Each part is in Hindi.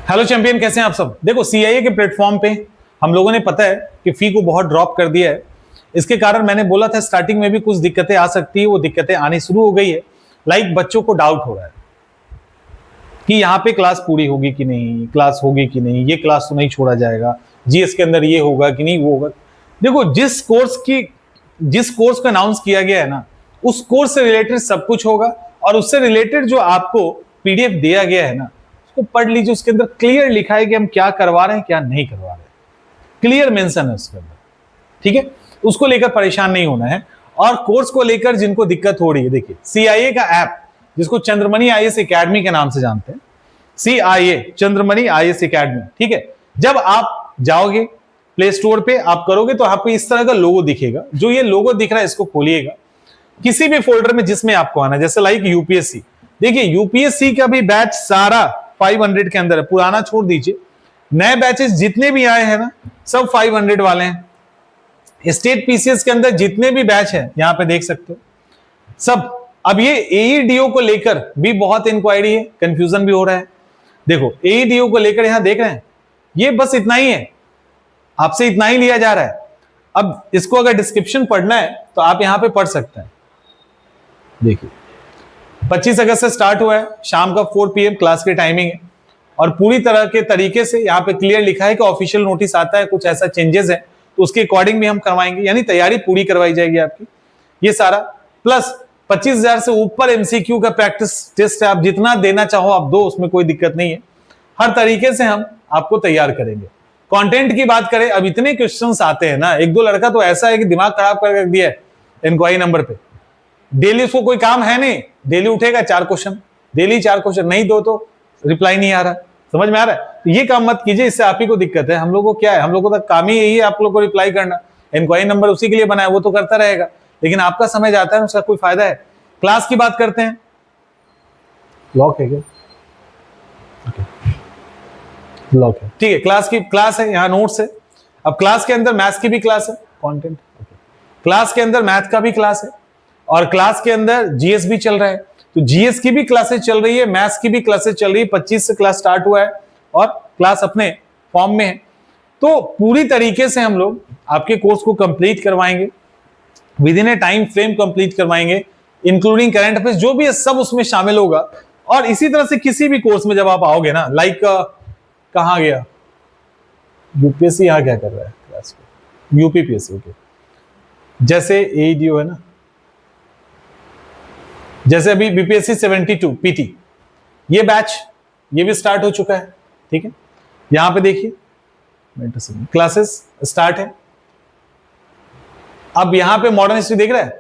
हेलो चैंपियन, कैसे हैं आप सब। देखो सीआईए के प्लेटफॉर्म पे हम लोगों ने पता है कि फी को बहुत ड्रॉप कर दिया है। इसके कारण मैंने बोला था स्टार्टिंग में भी कुछ दिक्कतें आ सकती है, वो दिक्कतें आनी शुरू हो गई है। लाइक बच्चों को डाउट हो रहा है कि यहाँ पे क्लास पूरी होगी कि नहीं, क्लास होगी कि नहीं, ये क्लास तो नहीं छोड़ा जाएगा, जीएस के अंदर ये होगा कि नहीं, वो होगा। देखो जिस कोर्स का अनाउंस किया गया है ना, उस कोर्स से रिलेटेड सब कुछ होगा और उससे रिलेटेड जो आपको पीडीएफ दिया गया है ना, उसको पढ़ लीजिए। उसके अंदर क्लियर लिखा है कि हम क्या करवा रहे हैं, क्या नहीं करवा रहे हैं, क्लियर मेंशन है उसके अंदर। ठीक है, उसको लेकर परेशान नहीं होना है। और कोर्स को लेकर जिनको दिक्कत हो रही है, देखिए सीआईए का ऐप, जिसको चंद्रमणि आईएएस एकेडमी के नाम से जानते हैं, सीआईए चंद्रमणि आईएएस एकेडमी। ठीक है, जब आप जाओगे प्ले स्टोर पे, आप करोगे तो आपको इस तरह का लोगो दिखेगा। जो ये लोगो दिख रहा है, इसको खोलिएगा किसी भी फोल्डर में जिसमें आपको आना है, जैसे लाइक यूपीएससी। देखिए यूपीएससी का भी बैच सारा 500 के अंदर है, पुराना छोड़ दीजिए। नए बैचेस जितने भी आए हैं ना, सब 500 वाले हैं। स्टेट पीसीएस के अंदर जितने भी बैच हैं, यहां पे देख सकते हो सब। अब ये एईडीओ को लेकर भी बहुत इंक्वायरी है, कंफ्यूजन भी हो रहा है। देखो एईडीओ को लेकर यहां देख रहे हैं, ये बस इतना ही है, आपसे इतना ही लिया जा रहा है। अब इसको अगर डिस्क्रिप्शन पढ़ना है तो आप यहां पे पढ़ सकते हैं। देखिए 25 अगस्त से स्टार्ट हुआ है, शाम का 4 PM क्लास की टाइमिंग है। और पूरी तरह के तरीके से यहाँ पे क्लियर लिखा है कि ऑफिशियल नोटिस आता है, कुछ ऐसा चेंजेस है तो उसके अकॉर्डिंग भी हम करवाएंगे, यानी तैयारी पूरी करवाई जाएगी आपकी। ये सारा प्लस 25,000 से ऊपर एमसीक्यू का प्रैक्टिस टेस्ट है, आप जितना देना चाहो आप दो, उसमें कोई दिक्कत नहीं है। हर तरीके से हम आपको तैयार करेंगे। कंटेंट की बात करें, अब इतने क्वेश्चंस आते हैं ना, एक दो लड़का तो ऐसा है कि दिमाग खराब कर दिया है इंक्वायरी नंबर पे। डेली उसको कोई काम है नहीं, डेली उठेगा 4 क्वेश्चन, डेली 4 क्वेश्चन, नहीं दो तो रिप्लाई नहीं आ रहा। समझ में आ रहा है? तो ये काम मत कीजिए, इससे आप ही को दिक्कत है। हम लोगों को क्या है, हम लोगों का काम ही यही है आप लोग को रिप्लाई करना। इंक्वायरी नंबर उसी के लिए बनाया, वो तो करता रहेगा, लेकिन आपका समय जाता है, उसका कोई फायदा है। क्लास की बात करते हैं। लॉक है क्या? लॉक है, ठीक है। क्लास है, यहाँ नोट्स है। अब क्लास के अंदर मैथ्स की भी क्लास है, कंटेंट। क्लास के अंदर मैथ का भी क्लास है और क्लास के अंदर जीएस भी चल रहा है, तो जीएस की भी क्लासेस चल रही है, मैथ्स की भी क्लासेस चल रही है। 25 से क्लास स्टार्ट हुआ है और क्लास अपने फॉर्म में है। तो पूरी तरीके से हम लोग आपके कोर्स को कंप्लीट करवाएंगे, with in A time frame complete करवाएंगे, इंक्लूडिंग करंट अफेयर्स, जो भी है सब उसमें शामिल होगा। और इसी तरह से किसी भी कोर्स में जब आप आओगे ना, लाइक कहाँ गया यूपीएससी, यहाँ क्या कर रहा है क्लास को, यूपीपीएससी। ओके, जैसे एईडीओ है ना, जैसे अभी बीपीएससी 72 पीटी, ये बैच ये भी स्टार्ट हो चुका है। ठीक है, यहां पे देखिए क्लासेस स्टार्ट है। अब यहां पे मॉडर्न हिस्ट्री देख रहे हैं।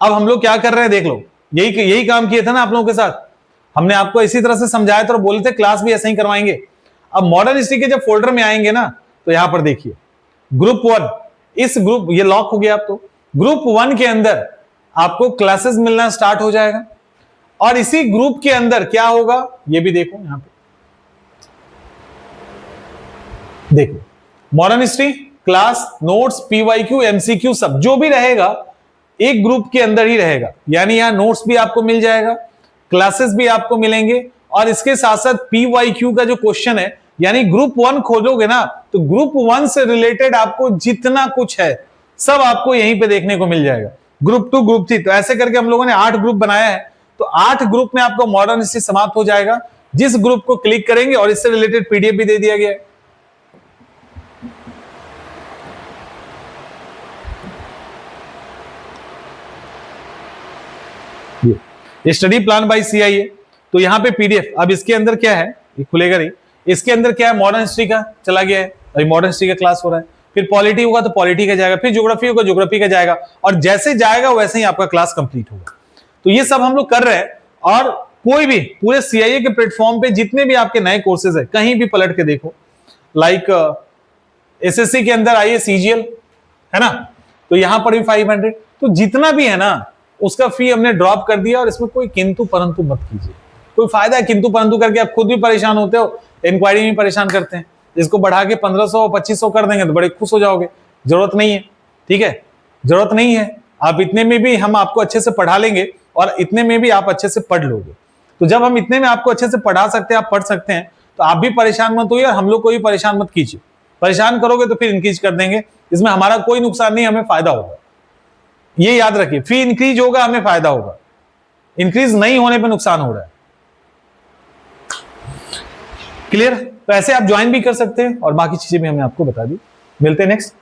अब हम लोग क्या कर रहे हैं, देख लो, यही काम किए थे ना आप लोगों के साथ। हमने आपको इसी तरह से समझाया था और बोले थे क्लास भी ऐसे ही करवाएंगे। अब मॉडर्न हिस्ट्री के जब फोल्डर में आएंगे ना, तो यहां पर देखिए ग्रुप 1, इस ग्रुप, ये लॉक हो गया। अब तो ग्रुप 1 के अंदर आपको क्लासेस मिलना स्टार्ट हो जाएगा। और इसी ग्रुप के अंदर क्या होगा, ये भी देखो यहां पे, देखो modern history class, notes, PYQ, MCQ, सब जो भी रहेगा एक ग्रुप के अंदर ही रहेगा। यानी यहां नोट्स भी आपको मिल जाएगा, क्लासेस भी आपको मिलेंगे, और इसके साथ साथ पीवाईक्यू का जो क्वेश्चन है, यानी ग्रुप 1 खोलोगे ना, तो ग्रुप 1 से रिलेटेड आपको जितना कुछ है सब आपको यहीं पे देखने को मिल जाएगा। ग्रुप 2, ग्रुप 3, तो ऐसे करके हम लोगों ने 8 ग्रुप बनाया है। तो 8 ग्रुप में आपको मॉडर्न हिस्ट्री समाप्त हो जाएगा। जिस ग्रुप को क्लिक करेंगे, और इससे रिलेटेड पीडीएफ भी दे दिया गया है। स्टडी प्लान बाय सीआईए, तो यहां पे पीडीएफ। अब इसके अंदर क्या है, ये खुलेगा नहीं। इसके अंदर क्या है, मॉडर्न हिस्ट्री का चला गया है, अभी मॉडर्न हिस्ट्री का क्लास हो रहा है। फिर पॉलिटी होगा तो पॉलिटी का जाएगा, फिर ज्योग्राफी होगा ज्योग्राफी का जाएगा, और जैसे जाएगा वैसे ही आपका क्लास कंप्लीट होगा। तो ये सब हम लोग कर रहे हैं। और कोई भी पूरे सीआईए के प्लेटफॉर्म पे जितने भी आपके नए कोर्सेज है, कहीं भी पलट के देखो, लाइक एसएससी के अंदर आइए सीजीएल है ना, तो यहां पर भी 500। तो जितना भी है ना, उसका फी हमने ड्रॉप कर दिया। और इसमें कोई किंतु परंतु मत कीजिए, कोई फायदा है किंतु परंतु करके, आप खुद भी परेशान होते हो, इंक्वायरी में परेशान करते हैं। इसको बढ़ा के 1500 2500 कर देंगे तो बड़े खुश हो जाओगे। जरूरत नहीं है, ठीक है, जरूरत नहीं है। आप इतने में भी हम आपको अच्छे से पढ़ा लेंगे और इतने में भी आप अच्छे से पढ़ लोगे। तो जब हम इतने में आपको अच्छे से पढ़ा सकते हैं, आप पढ़ सकते हैं, तो आप भी परेशान मत होइए और हम लोग को भी परेशान मत कीजिए। परेशान करोगे तो फिर इंक्रीज कर देंगे, इसमें हमारा कोई नुकसान नहीं, हमें फायदा होगा। ये याद रखिए, फी इंक्रीज होगा हमें फायदा होगा, इंक्रीज नहीं होने पर नुकसान हो रहा है। क्लियर? तो ऐसे आप ज्वाइन भी कर सकते हैं और बाकी चीजें भी हमने आपको बता दी। मिलते हैं नेक्स्ट।